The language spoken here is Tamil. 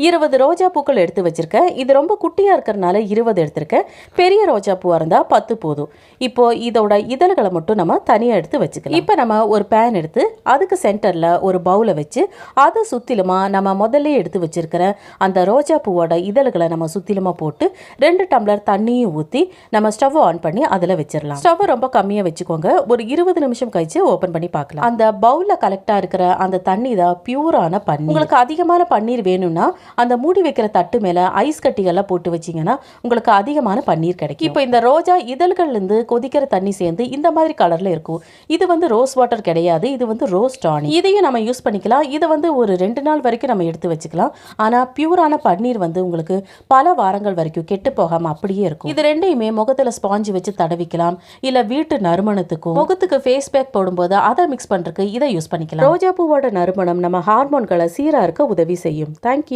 20 ரோஜா பூக்கள் எடுத்து வச்சிருக்கேன். இது ரொம்ப குட்டியா இருக்கிறனால 20 எடுத்திருக்கேன். பெரிய ரோஜா பூவா இருந்தா 10 போதும். இப்போ இதோட இதழ்களை மட்டும் நம்ம தனியா எடுத்து வச்சுக்கலாம். இப்போ நம்ம ஒரு பேன் எடுத்து அதுக்கு சென்டர்ல ஒரு பவுலை வச்சு அதை சுத்திலுமா நம்ம முதல்ல எடுத்து வச்சிருக்கிற அந்த ரோஜா பூவோட இதழ்களை நம்ம சுத்திலுமா போட்டு 2 டம்ளர் தண்ணியும் ஊற்றி நம்ம ஸ்டவ் ஆன் பண்ணி அதில் வச்சிடலாம். ஸ்டவ் ரொம்ப கம்மியாக வச்சுக்கோங்க. ஒரு 20 நிமிஷம் கழிச்சு ஓப்பன் பண்ணி பார்க்கலாம். அந்த பவுல்ல கலெக்டா இருக்கிற அந்த தண்ணி தான் பியூரான பன்னீர். உங்களுக்கு அதிகமான பன்னீர் வேணும்னா அந்த மூடி வைக்கிற தட்டு மேல ஐஸ் கட்டிகள்லாம் போட்டு வச்சீங்கன்னா உங்களுக்கு அதிகமான பன்னீர் கிடைக்கும். இப்போ இந்த ரோஜா இதழ்கள்ல இருந்து கொதிக்கிற தண்ணி சேர்ந்து இந்த மாதிரி கலர்ல இருக்கும். இது வந்து ரோஸ் வாட்டர் கிடையாது, இது வந்து ரோஸ் டானிக். இதையும் நம்ம யூஸ் பண்ணிக்கலாம். இதை வந்து ஒரு 2 நாள் வரைக்கும் நம்ம எடுத்து வச்சுக்கலாம். ஆனா பியூரான பன்னீர் வந்து உங்களுக்கு பல வாரங்கள் வரைக்கும் கெட்டு போகாம அப்படியே இருக்கும். இது ரெண்டையுமே முகத்துல ஸ்பாஞ்சு வச்சு தடவிக்கலாம். இல்ல வீட்டு நறுமணத்துக்கும் முகத்துக்கு ஃபேஸ் பேக் போடும்போது அதை மிக்ஸ் பண்றதுக்கு இதை யூஸ் பண்ணிக்கலாம். ரோஜா பூவோட நறுமணம் நம்ம ஹார்மோன்களை சீரா இருக்க உதவி செய்யும். தேங்க்யூ.